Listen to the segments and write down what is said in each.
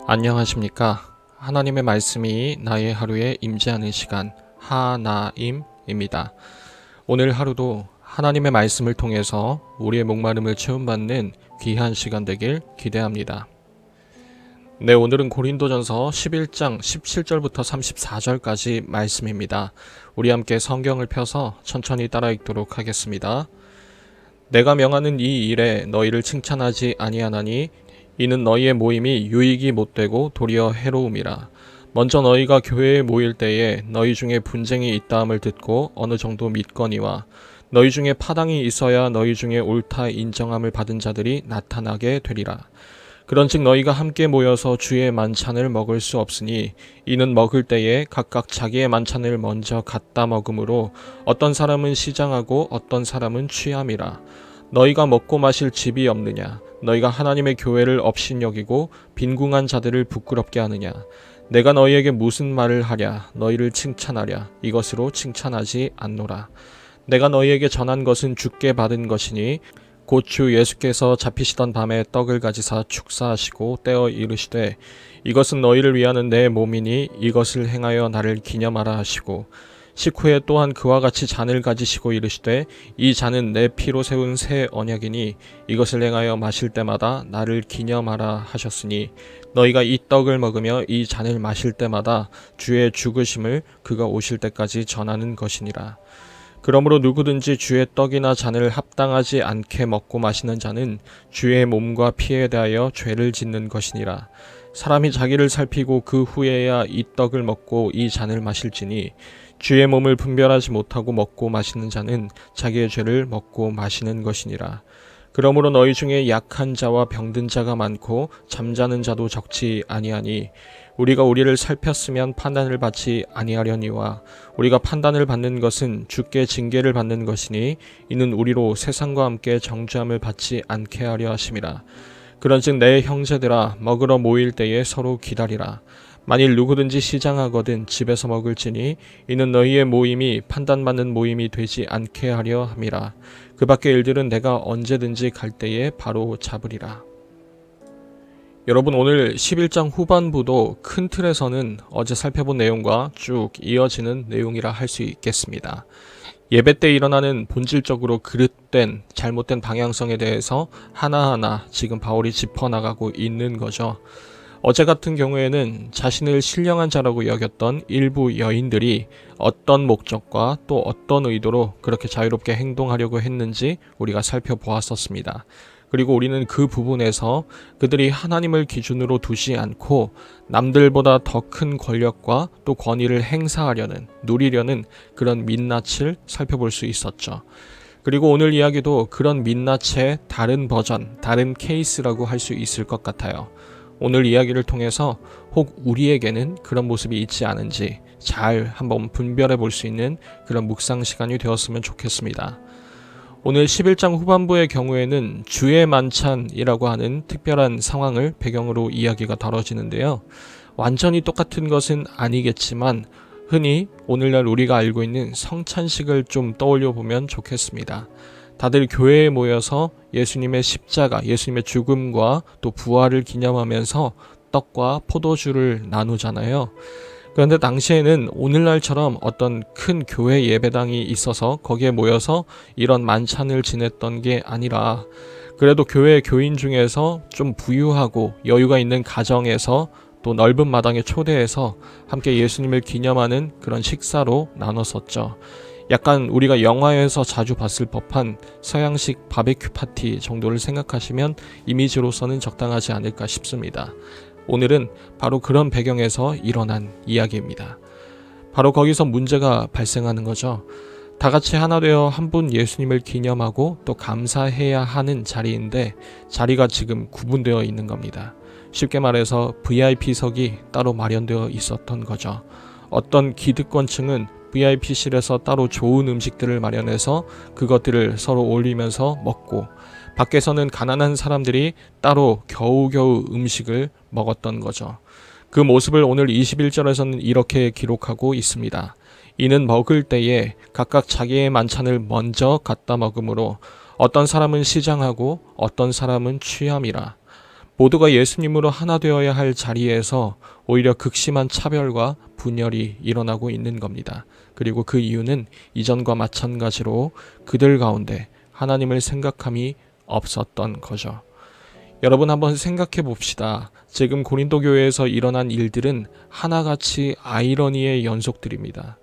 안녕하십니까. 하나님의 말씀이 나의 하루에 임재하는 시간 하나임입니다. 오늘 하루도 하나님의 말씀을 통해서 우리의 목마름을 채움받는 귀한 시간 되길 기대합니다. 네, 오늘은 고린도전서 11장 17절부터 34절까지 말씀입니다. 우리 함께 성경을 펴서 천천히 따라 읽도록 하겠습니다. 내가 명하는 이 일에 너희를 칭찬하지 아니하나니 이는 너희의 모임이 유익이 못되고 도리어 해로움이라. 먼저 너희가 교회에 모일 때에 너희 중에 분쟁이 있다함을 듣고 어느 정도 믿거니와 너희 중에 파당이 있어야 너희 중에 옳다 인정함을 받은 자들이 나타나게 되리라. 그런즉 너희가 함께 모여서 주의 만찬을 먹을 수 없으니 이는 먹을 때에 각각 자기의 만찬을 먼저 갖다 먹음으로 어떤 사람은 시장하고 어떤 사람은 취함이라. 너희가 먹고 마실 집이 없느냐? 너희가 하나님의 교회를 업신여기고 빈궁한 자들을 부끄럽게 하느냐? 내가 너희에게 무슨 말을 하랴? 너희를 칭찬하랴? 이것으로 칭찬하지 않노라. 내가 너희에게 전한 것은 주께 받은 것이니 곧 주 예수께서 잡히시던 밤에 떡을 가지사 축사하시고 떼어 이르시되 이것은 너희를 위하는 내 몸이니 이것을 행하여 나를 기념하라 하시고 식후에 또한 그와 같이 잔을 가지시고 이르시되 이 잔은 내 피로 세운 새 언약이니 이것을 행하여 마실 때마다 나를 기념하라 하셨으니 너희가 이 떡을 먹으며 이 잔을 마실 때마다 주의 죽으심을 그가 오실 때까지 전하는 것이니라. 그러므로 누구든지 주의 떡이나 잔을 합당하지 않게 먹고 마시는 자는 주의 몸과 피에 대하여 죄를 짓는 것이니라. 사람이 자기를 살피고 그 후에야 이 떡을 먹고 이 잔을 마실지니 주의 몸을 분별하지 못하고 먹고 마시는 자는 자기의 죄를 먹고 마시는 것이니라. 그러므로 너희 중에 약한 자와 병든 자가 많고 잠자는 자도 적지 아니하니 우리가 우리를 살폈으면 판단을 받지 아니하려니와 우리가 판단을 받는 것은 주께 징계를 받는 것이니 이는 우리로 세상과 함께 정죄함을 받지 않게 하려 하심이라. 그런즉 내 형제들아 먹으러 모일 때에 서로 기다리라. 만일 누구든지 시장하거든 집에서 먹을지니 이는 너희의 모임이 판단받는 모임이 되지 않게 하려 함이라. 그 밖의 일들은 내가 언제든지 갈 때에 바로 잡으리라. 여러분, 오늘 11장 후반부도 큰 틀에서는 어제 살펴본 내용과 쭉 이어지는 내용이라 할 수 있겠습니다. 예배 때 일어나는 본질적으로 그릇된 잘못된 방향성에 대해서 하나하나 지금 바울이 짚어나가고 있는 거죠. 어제 같은 경우에는 자신을 신령한 자라고 여겼던 일부 여인들이 어떤 목적과 또 어떤 의도로 그렇게 자유롭게 행동하려고 했는지 우리가 살펴보았었습니다. 그리고 우리는 그 부분에서 그들이 하나님을 기준으로 두지 않고 남들보다 더 큰 권력과 또 권위를 행사하려는, 누리려는 그런 민낯을 살펴볼 수 있었죠. 그리고 오늘 이야기도 그런 민낯의 다른 버전, 다른 케이스라고 할 수 있을 것 같아요. 오늘 이야기를 통해서 혹 우리에게는 그런 모습이 있지 않은지 잘 한번 분별해 볼 수 있는 그런 묵상 시간이 되었으면 좋겠습니다. 오늘 11장 후반부의 경우에는 주의 만찬이라고 하는 특별한 상황을 배경으로 이야기가 다뤄지는데요. 완전히 똑같은 것은 아니겠지만 흔히 오늘날 우리가 알고 있는 성찬식을 좀 떠올려 보면 좋겠습니다. 다들 교회에 모여서 예수님의 십자가, 예수님의 죽음과 또 부활을 기념하면서 떡과 포도주를 나누잖아요. 그런데 당시에는 오늘날처럼 어떤 큰 교회 예배당이 있어서 거기에 모여서 이런 만찬을 지냈던 게 아니라 그래도 교회 교인 중에서 좀 부유하고 여유가 있는 가정에서 또 넓은 마당에 초대해서 함께 예수님을 기념하는 그런 식사로 나눴었죠. 약간 우리가 영화에서 자주 봤을 법한 서양식 바베큐 파티 정도를 생각하시면 이미지로서는 적당하지 않을까 싶습니다. 오늘은 바로 그런 배경에서 일어난 이야기입니다. 바로 거기서 문제가 발생하는 거죠. 다 같이 하나 되어 한 분 예수님을 기념하고 또 감사해야 하는 자리인데 자리가 지금 구분되어 있는 겁니다. 쉽게 말해서 VIP석이 따로 마련되어 있었던 거죠. 어떤 기득권층은 VIP실에서 따로 좋은 음식들을 마련해서 그것들을 서로 올리면서 먹고 밖에서는 가난한 사람들이 따로 겨우겨우 음식을 먹었던 거죠. 그 모습을 오늘 21절에서는 이렇게 기록하고 있습니다. 이는 먹을 때에 각각 자기의 만찬을 먼저 갖다 먹으므로 어떤 사람은 시장하고 어떤 사람은 취함이라. 모두가 예수님으로 하나 되어야 할 자리에서 오히려 극심한 차별과 분열이 일어나고 있는 겁니다. 그리고 그 이유는 이전과 마찬가지로 그들 가운데 하나님을 생각함이 없었던 거죠. 여러분 한번 생각해 봅시다. 지금 고린도 교회에서 일어난 일들은 하나같이 아이러니의 연속들입니다.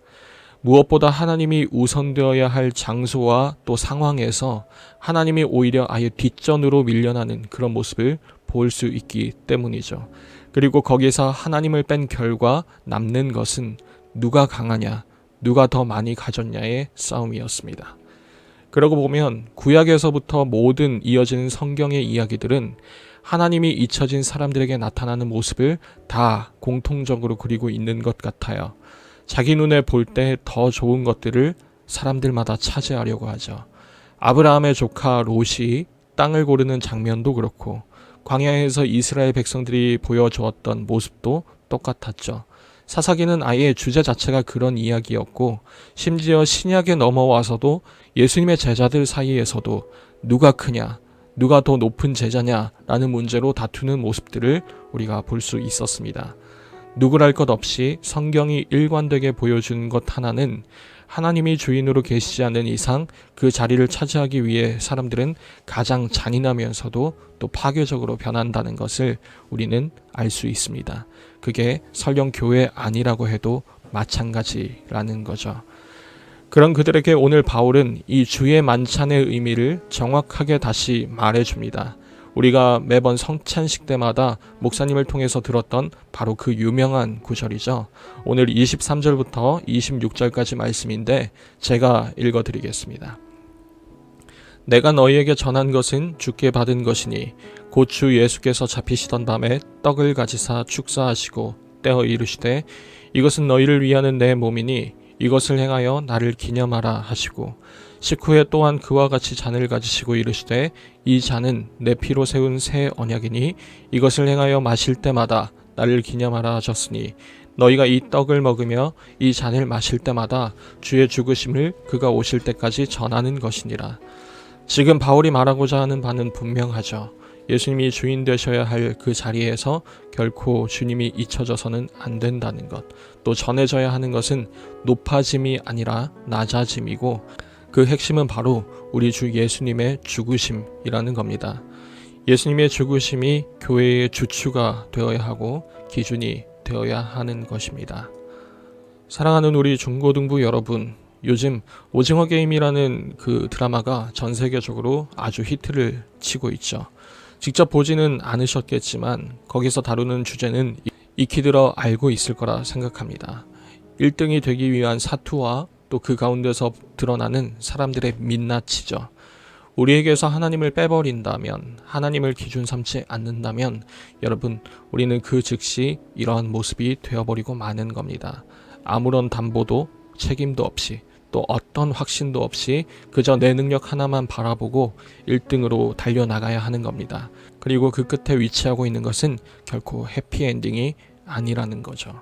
무엇보다 하나님이 우선되어야 할 장소와 또 상황에서 하나님이 오히려 아예 뒷전으로 밀려나는 그런 모습을 볼 수 있기 때문이죠. 그리고 거기서 하나님을 뺀 결과 남는 것은 누가 강하냐, 누가 더 많이 가졌냐의 싸움이었습니다. 그러고 보면 구약에서부터 모든 이어지는 성경의 이야기들은 하나님이 잊혀진 사람들에게 나타나는 모습을 다 공통적으로 그리고 있는 것 같아요. 자기 눈에 볼 때 더 좋은 것들을 사람들마다 차지하려고 하죠. 아브라함의 조카 롯이 땅을 고르는 장면도 그렇고 광야에서 이스라엘 백성들이 보여주었던 모습도 똑같았죠. 사사기는 아예 주제 자체가 그런 이야기였고 심지어 신약에 넘어와서도 예수님의 제자들 사이에서도 누가 크냐, 누가 더 높은 제자냐라는 문제로 다투는 모습들을 우리가 볼 수 있었습니다. 누구랄 것 없이 성경이 일관되게 보여주는 것 하나는 하나님이 주인으로 계시지 않는 이상 그 자리를 차지하기 위해 사람들은 가장 잔인하면서도 또 파괴적으로 변한다는 것을 우리는 알 수 있습니다. 그게 설령 교회 아니라고 해도 마찬가지라는 거죠. 그런 그들에게 오늘 바울은 이 주의 만찬의 의미를 정확하게 다시 말해줍니다. 우리가 매번 성찬식 때마다 목사님을 통해서 들었던 바로 그 유명한 구절이죠. 오늘 23절부터 26절까지 말씀인데 제가 읽어드리겠습니다. 내가 너희에게 전한 것은 주께 받은 것이니 곧 주 예수께서 잡히시던 밤에 떡을 가지사 축사하시고 떼어 이르시되 이것은 너희를 위하는 내 몸이니 이것을 행하여 나를 기념하라 하시고 식후에 또한 그와 같이 잔을 가지시고 이르시되 이 잔은 내 피로 세운 새 언약이니 이것을 행하여 마실 때마다 나를 기념하라 하셨으니 너희가 이 떡을 먹으며 이 잔을 마실 때마다 주의 죽으심을 그가 오실 때까지 전하는 것이니라. 지금 바울이 말하고자 하는 바는 분명하죠. 예수님이 주인 되셔야 할 그 자리에서 결코 주님이 잊혀져서는 안 된다는 것, 또 전해져야 하는 것은 높아짐이 아니라 낮아짐이고 그 핵심은 바로 우리 주 예수님의 죽으심이라는 겁니다. 예수님의 죽으심이 교회의 주추가 되어야 하고 기준이 되어야 하는 것입니다. 사랑하는 우리 중고등부 여러분, 요즘 오징어 게임이라는 그 드라마가 전 세계적으로 아주 히트를 치고 있죠. 직접 보지는 않으셨겠지만 거기서 다루는 주제는 익히 들어 알고 있을 거라 생각합니다. 1등이 되기 위한 사투와 또 그 가운데서 드러나는 사람들의 민낯이죠. 우리에게서 하나님을 빼버린다면, 하나님을 기준 삼지 않는다면 여러분, 우리는 그 즉시 이러한 모습이 되어버리고 마는 겁니다. 아무런 담보도 책임도 없이 또 어떤 확신도 없이 그저 내 능력 하나만 바라보고 1등으로 달려나가야 하는 겁니다. 그리고 그 끝에 위치하고 있는 것은 결코 해피엔딩이 아니라는 거죠.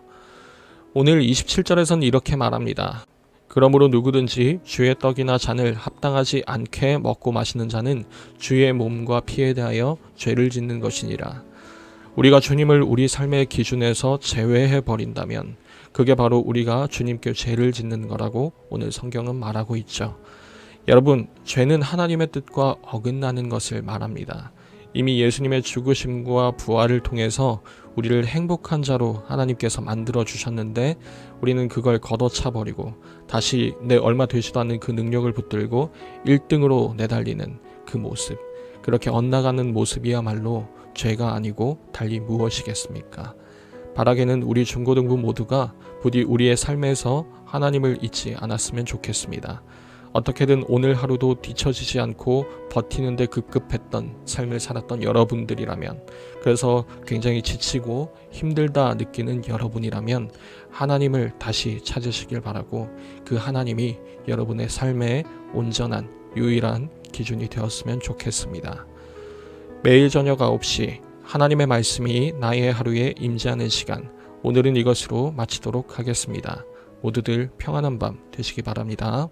오늘 27절에서는 이렇게 말합니다. 그러므로 누구든지 주의 떡이나 잔을 합당하지 않게 먹고 마시는 자는 주의 몸과 피에 대하여 죄를 짓는 것이니라. 우리가 주님을 우리 삶의 기준에서 제외해 버린다면 그게 바로 우리가 주님께 죄를 짓는 거라고 오늘 성경은 말하고 있죠. 여러분, 죄는 하나님의 뜻과 어긋나는 것을 말합니다. 이미 예수님의 죽으심과 부활을 통해서 우리를 행복한 자로 하나님께서 만들어 주셨는데 우리는 그걸 걷어차버리고 다시 내 얼마 되지도 않는 그 능력을 붙들고 1등으로 내달리는 그 모습, 그렇게 엇나가는 모습이야말로 죄가 아니고 달리 무엇이겠습니까? 바라기는 우리 중고등부 모두가 부디 우리의 삶에서 하나님을 잊지 않았으면 좋겠습니다. 어떻게든 오늘 하루도 뒤처지지 않고 버티는데 급급했던 삶을 살았던 여러분들이라면, 그래서 굉장히 지치고 힘들다 느끼는 여러분이라면 하나님을 다시 찾으시길 바라고 그 하나님이 여러분의 삶의 온전한 유일한 기준이 되었으면 좋겠습니다. 매일 저녁 9시 하나님의 말씀이 나의 하루에 임재하는 시간, 오늘은 이것으로 마치도록 하겠습니다. 모두들 평안한 밤 되시기 바랍니다.